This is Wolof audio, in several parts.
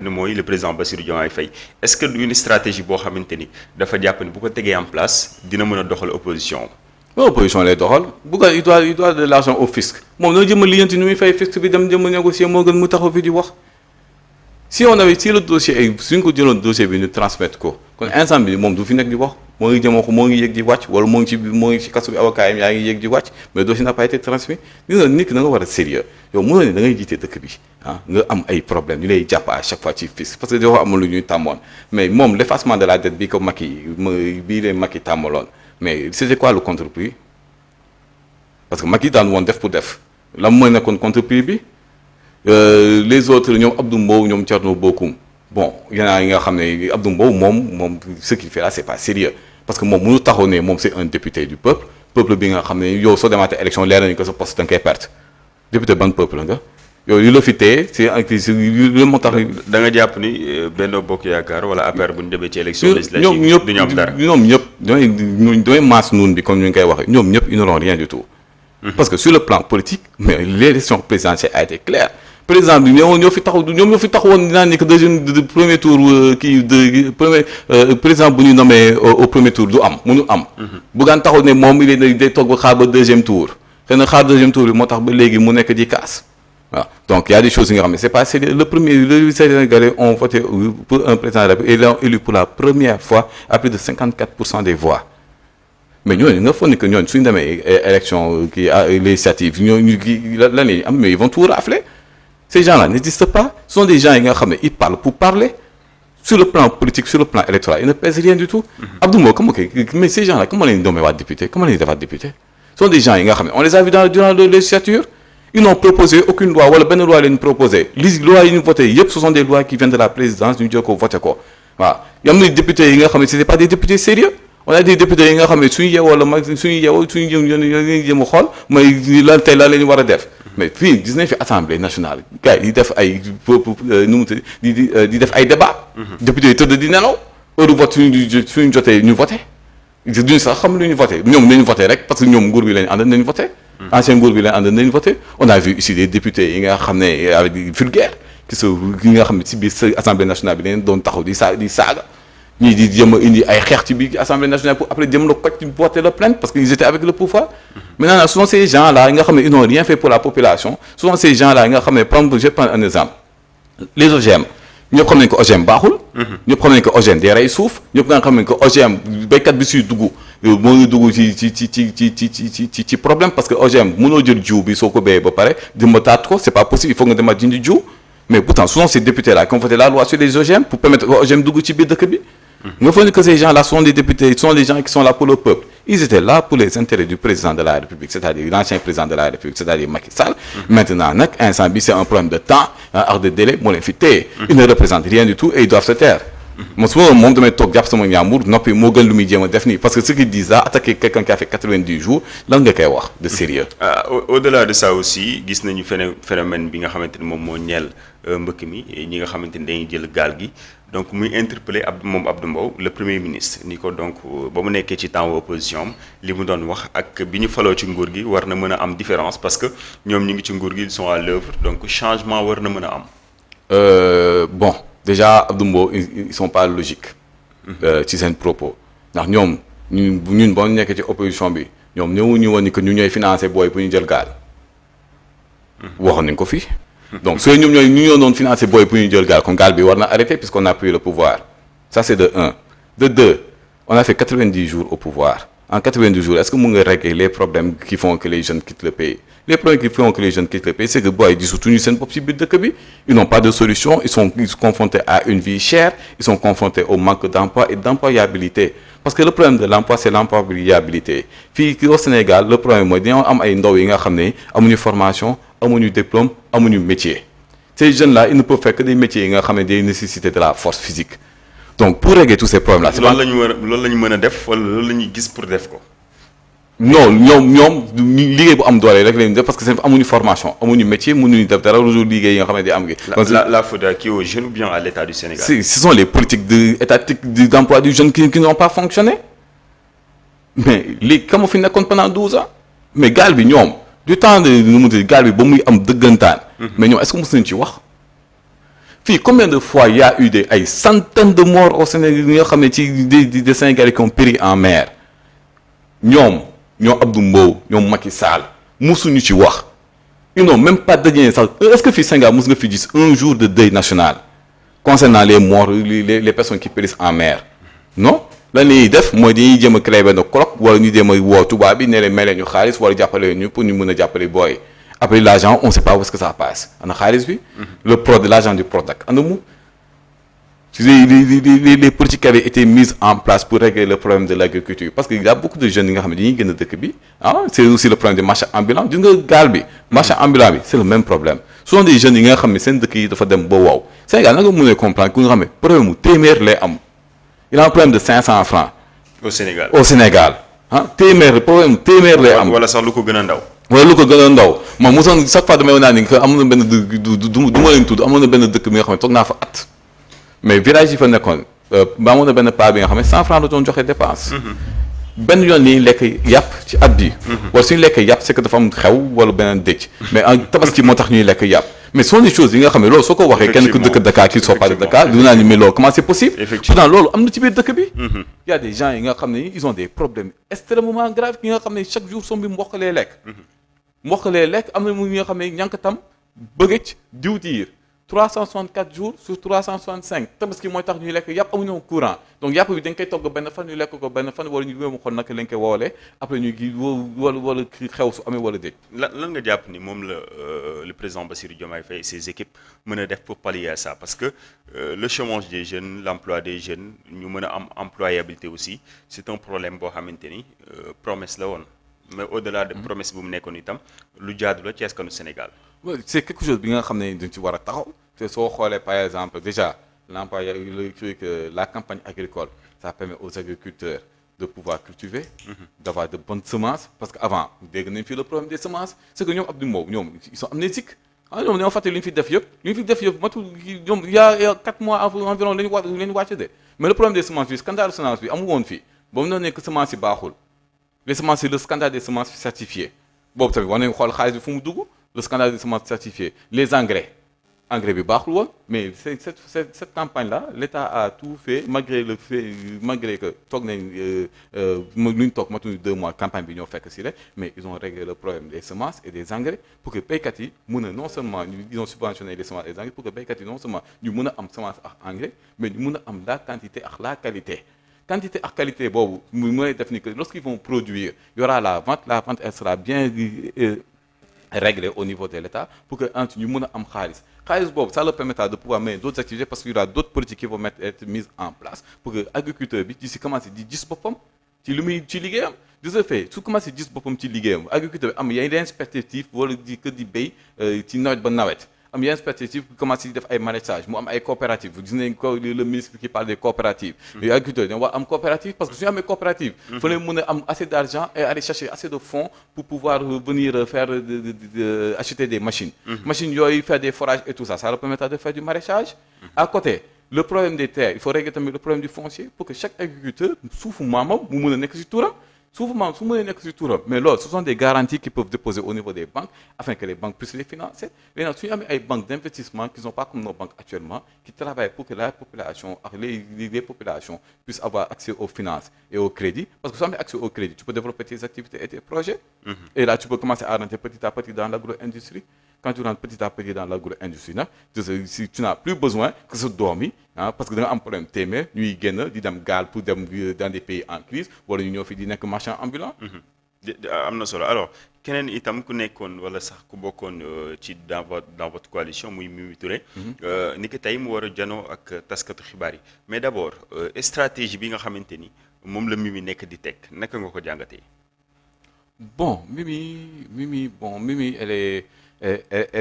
mooy le président Bassirou Diomaye Faye est-ce que une stratégie boo xamante ni dafa jàpp ni bu ko tegee en place dina mën a doxal opposition opposition lay doxal bu ko il doit de l'argent au fisc moom doo jëm a lijanti nu muy fay fisc bi dem jëm a négocier moo gën mu taxaw fi di wax si le dossier ay suñ ko jëloon dossier bi ñu transmettre ko kon instant bi moom du fi nekk di wax moo ngi jëm wax moo ngi yéeg di wàcc wala moo ngi ci kaso bi avocat yi yaa ngi yéeg di wàcc mais dossier n'a pas été transmis nit ki da nga war a sérieux yow mënoo ne da ngay jiite dëkk bi nga am ay problème ñu lay jàpp à chaque fois ci fisc parce que dafa amul lu ñuy tàmmoon mais moom l'effacement de la dette bi ko bii leen Macky tàmmaloon mais c'était quoi le contre-prix parce que Macky daan woon def pour def la mooy nekkoon contre-prix bi les autres ñoom Abdou Mbow ñoom Thierno Bocoum bon yenaa yi nga xam ne Abdou Mbow moom ce qu'il fait là c'est pas sérieux parce que moom mënu taxaw ne moom c'est un député du peuple bi nga xam ne yow soo demaatee élection leer nañu ko sa poste da nga koy perte député ban peuple nga yow li la fi téye c'est lu moo tax da nga jàpp ni Benno Bokk Yaakaar wala APR bu ñu demee ci élection législative duñu am dara ñoom ñëpp damay maas nuun bi comme ñu ngi koy waxee ñoom ñëpp ils n'auront rien du tout parce que sur le plan politique mais l'élection présidentielle a été claire président bi ñoo fi taxawoon dinaa ni que premier tour président bu ñu nommé au premier tour du am mënu am buggaan taxaw ne moom il est day toog ba xaar ba deuxième tour xëy na xaar deuxième tour bi moo tax ba léegi mu nekk di kaas waaw donc il y a des choses yi nga xam ne c'est pas sérieux les Sénégalais ont voté pour un président de la République et l'ont élu pour la première fois à plus de 54% des voix mais ñooñu nga foog ni que ñooñu suñu demee élection législative ñooñu lan la am mais ils vont tout rafler ces gens-là n'existent pas ce sont des gens yi nga xam ne ils parlent pour parler sur le plan politique sur le plan électoral ils ne pèsent rien du tout Abdou Mbow mais ces gens-là comment lañu doomee waa député comment lañu defaat député ce sont des gens yi nga xam ne on les a vus durant la législature ils n'ont proposé aucune loi wala benn loi lañu proposé les lois yi ñu voté yëpp ce sont des lois qui viennent de la présidence ñu jël ko voté ko waaw yam na députés yi nga xam ne c'était pas des députés sérieux on a des députés yi nga xam ne suñu yeewoo la suñu jëm a xool mooy lan tey la ñu war a def mais fii gis nañ fi assemblée nationale gars yi di def ay nu mu di def ay débat députés yi tëdd di nelaw heure vote suñu jotee ñu voté duñu sax xam lu ñu voté ñoom nañu voté rek parce que ñoom nguur bi lañu ànd nañu voté ancien nguur bi lañu ànd nañu voté on a vu ici des députés yi nga xam ne avec des vulgaires yi nga xam ne ci biir assemblée nationale bi leen doon taxaw di saaga ñii di jëm a indi ay xeex ci biir assemblée nationale pour après jëm la ko ci porter la plainte parce que ils étaient avec le pouvoir maintenant nag souvent ces gens là yi nga xam ne ils n'ont rien fait pour la population souvent ces gens là yi nga xam ne par exemple je prends un exemple les OGM ñëpp xam nañ ko OGM baaxul ñëpp xam nañ ko OGM day rey suuf ñëpp nga xam nañ ko OGM béykat bi suy dugg moo ngi dugg ci problème parce que OGM mënoo jël jiw bi soo ko béyee ba pare dimba taat ko c'est pas possible il faut nga demaat jëndi jiw mais pourtant souvent ces députés là qui ont voté la loi sur les OGM pour permettre aux OGM dugg ci biir dëkk bi nga foog ni que ces gens là sont des députés sont des gens qui sont là pour le peuple ils étaient là pour les intérêts du président de la République c'est-à-dire l'ancien président de la République c'est-à-dire Macky Sall maintenant nag instant bi c'est un problème de temps ak de délai moo leen fi téye ils ne représentent rien du tout et ils doivent se taire moom damay toog jàpp sama ñaamur noppi moo gën lu muy jéem a def nii parce que ce qu'ils disent là attaquer quelqu'un qui a fait 90 jours lan nga koy wax de sérieux au-delà de ça aussi gis nañu phénomène bi nga xamante ni moom moo ñeel mbëkk mi ñi nga xamante ni dañuy jël gaal gi donc muy interpeller Abdou Mbow le premier ministre ni ko donc ba mu nekkee ci temps opposition li mu doon wax ak bi ñu faloo ci nguur gi war na mën a am différence parce que ñoom ñu ngi ci nguur gi ils sont à l'œuvre donc changement war na mën a am bon déjà Abdou Mbow ils sont pas logiques ci seen propos ndax ñoom ñun boo nekkee ci opposition bi ñoom ñëwuñu woon ni que ñu ñooy financer booy pour ñu jël gaal waxoon nañ ko fii donc sooy ñoom ñoo doon financer booy pour ñu jël gaal kon gaal bi war na arrêter puisqu'on a pris le pouvoir ça c'est de un de deux on a fait 90 jours au pouvoir en 90 jours est-ce que mu nga régler les problèmes qui font que les jeunes quittent le pays les problèmes qui font que les jeunes quittent le pays c'est que booy di surtout ñu seen bopp ci biir dëkk bi ils n'ont pas de solution ils sont confrontés à une vie chère ils sont confrontés au manque d'emploi et d'employabilité parce que le problème de l'emploi c'est l'employabilité fii au Sénégal le problème mooy dañoo am ay ndaw yi nga xam ne amuñu formation amuñu diplôme amuñu métier ces jeunes là ils ne peuvent faire que des métiers yi nga xam ne day nécessiter de la force physique donc pour régler tous ces problèmes là loolu la ñu mën a def wala loolu la ñuy gis pour def ko non ñoom liggéey bu am doole rek lañu def parce que seen amuñu formation amuñu métier mënuñu def dara lu liggéey yi nga xam ne day am gi la faute à qui aux jeunes ou bien à l'État du Sénégal ce sont les politiques étatiques d'emploi du jeune qui n'ont pas fonctionné mais léegi ka ma fi nekkoon pendant 12 ans mais gaal bi ñoom du temps de nu mu tudd gaal bi ba muy am dëggantaan mais ñoom est-ce que mos nañu ci wax fii combien de fois y a eu ay centaines de morts au Sénégal yi nga xam ne ci des Sénégalais qui ont péri en mer ñoom Abdou Mbow ñoom Macky Sall musuñu ci wax ils n'ont même pas dañee sax est-ce que fii Sénégal mus nga fi gis un jour de deuil national concernant les morts les personnes qui périssent en mer non lan la ñuy def mooy dañuy jéem a créer benn colloque wala ñu jéem a woo tubaab bi ne leen may leen ñu xaalis wala jàppale ñu pour ñu mën a jàppale booy après l'argent on sait pas où est-ce que ça passe ana xaalis bi le pro de l'argent du Prodac ana mu les politiques qui avaient été mises en place pour régler le problème de l'agriculture parce que il y a beaucoup de jeunes yi nga xam ne dañuy génn dëkk bi c'est aussi le problème des marchands ambulants gis nga gaal bi marchand ambulant bi c'est le même problème ce sont des jeunes yi nga xam ne seen dëkk yi dafa dem ba wow Sénégal na nga mën a comprendre ku nga xam ne problème mu téeméer lay am il a un problème de 500 francs au Sénégal téeméer problème mu téeméer lay am wala sax lu ko gën a ndaw wala lu ko gën a ndaw moom mosoon chaque fois damay wax naa ni que amoon na benn du ma leen tudd amoon na benn dëkk bi nga xam ne toog naa fa at mais village yi fa nekkoon ba amoon na benn paa bi nga xam ne 100 francs la doon joxe dépense. benn yoon nii lekk yàpp ci at bi. wala suñu lekk yàpp c'est que dafa am xew wala beneen dëcc. mais en tabaski moo tax ñuy lekk yàpp mais ce sont des choses yi nga xam ne loolu soo ko waxee. kenn ku dëkk Dakar qui soit pas de Dakar du naa ni mais loolu comment c'est possible. pourtant loolu am na ci biir dëkk bi. y a des gens yi nga xam ne ils ont des problèmes extrêmement graves yi nga xam ne chaque jour som bi mboq lay lekk. mboq lay lekk am na mu nga xam ne ñànkatam bëgëj diwtiir 364 jours sur 365 tabaski mooy tax ñuy lekk yàpp amuñu courant donc yàpp bi dañ koy togg benn fan ñu lekk ko benn fan wala ñu wéemu xool naka lañ koy woolee après ñu gi wala xew su amee wala déet. lan nga jàpp ni moom la le président Bassirou Diomaye Faye et ses équipes mën a def pour pallier à ça parce que le chômage des jeunes l'emploi des jeunes ñu mën a am employabilité aussi c'est un problème boo xamante ni promesse la woon mais au-delà de promesse bu mu nekkoon itam lu jaadu la ci askanu Sénégal. c'est quelque chose bi nga xam ne dañ ci war a taxaw te soo xoolee par exemple déjà l'emploi le truc la campagne agricole ça permet aux agriculteurs de pouvoir cultiver d'avoir de bonnes semences parce que avant dégg nañ fii le problème des semences c'est que ñoom Abdou Mbow ñoom ils sont amnésiques ñoom ñoo fàtte li ñu fi def yëpp matul ñoom il y a 4 mois environ lañu wàcc de mais le problème des semences bi scandale semence bi amul woon fii ba mu nekk semence yi baaxul les semences c'est le scandale des semences certifiées boobu tamit war nañu xool xaalis bi fu mu dugg le scandale des semences certifiées les engrais bi baaxul woon mais cette campagne là l'État a tout fait malgré que toog nañ lu ñu toog matuñu 2 mois campagne bi ñoo fekk si la mais ils ont réglé le problème des semences et des engrais pour que béykat yi mën a non seulement ils ont subventionné les semences et les engrais pour que béykat yi non seulement ñu mën a am semence ak engrais mais ñu mën a am la quantité ak la qualité ak qualité boobu mooy def ni que lorsqu'ils vont produire il y aura la vente elle sera bien réglé au niveau de l'État pour que ñu mën a am xaalis boobu ça leur permettra de pouvoir mener d'autres activités parce qu'il y aura d'autres politiques qui vont être mises en place pour que agriculteur bi di si commencer di gis boppam ci li muy ci liggéeyam de ce fait su commencer gis boppam ci liggéeyam agriculteur bi am yeneen perspective wala di béy ci nawet ba nawet am yeneen perspective commencer di def ay maraîchage mu am ay coopératives gis nañ ko le ministre qui parle des coopératives les agriculteurs dañu war am coopérative parce que suñu amee coopérative fa lay mën a am assez d'argent et aller chercher assez de fonds pour pouvoir venir faire acheter des machines yooyu faire des forages et tout ça leur permettra de faire du maraîchage à côté le problème des terres il faut régler tamit le problème du foncier pour que chaque agriculteur suufu maamam mu mën a nekk ci turam suufu maam su mënee nekk ci turam mais loolu ce sont des garanties qu'ils peuvent déposer au niveau des banques afin que les banques puissent les financer léegi nag su ñu amee ay banques d'investissement qui sont pas comme nos banques actuellement qui travaillent pour que la population ak les populations puissent avoir accès aux finances et au crédit parce que soo amee accès au crédit tu peux développer tes activités et tes projets et là tu peux commencer à rentrer petit à petit dans l'agro-industrie quand tu rentres petit à petit dans l'agro-industrie nag si tu n'as plus besoin que sa doom yi parce que da nga am problème téeméer ñuy génn di dem gaal pour dem dans des pays en crise wala ñu ñëw fi di nekk marchand ambulant am na solo alors keneen itam ku nekkoon wala sax ku bokkoon ci dans votre coalition muy Mimi Touré ni ki tey mu war a janoo ak taskatu xibaar yi mais d'abord stratégie bi nga xamante ni moom la Mimi nekk di teg naka nga ko jàngatee bon Mimi elle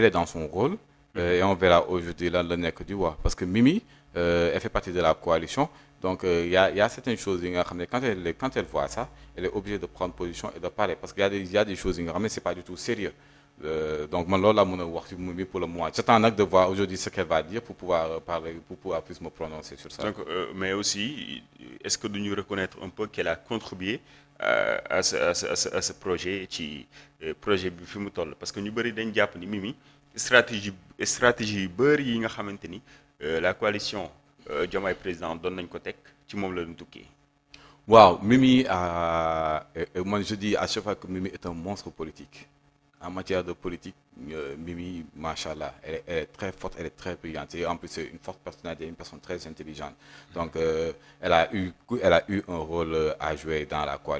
est dans son rôle et on verra aujourd'hui lan la nekk di wax parce que Mimi elle fait partie de la coalition donc il y a certaines choses yi nga xam ne quand elle voit ça elle est obligée de prendre position et de parler parce que il y a des choses yi nga xam ne c'est pas du tout sérieux donc man loolu laa mën a wax ci Mimi pour le moment j'attends nag de voir aujourd'hui ce qu'elle va dire pour pouvoir parler pour pouvoir plus me prononcer sur ça. Donc mais aussi est-ce que duñu reconnaître un peu qu'elle a contribué à ce projet ci projet bi fi mu toll parce que ñu bëri dañ jàpp ni Mimi stratégie yu bëri yi nga xamante ni la coalition Diomaye président doon nañ ko teg ci moom la ñu tukkee. waaw Mimi moi je dis à chaque fois que Mimi est un monstre politique en matière de politique Mimi machallah elle est très forte, elle est très brillante et en plus c'est une forte personnalité, une personne très intelligente donc elle a eu un rôle à jouer dans la coalition.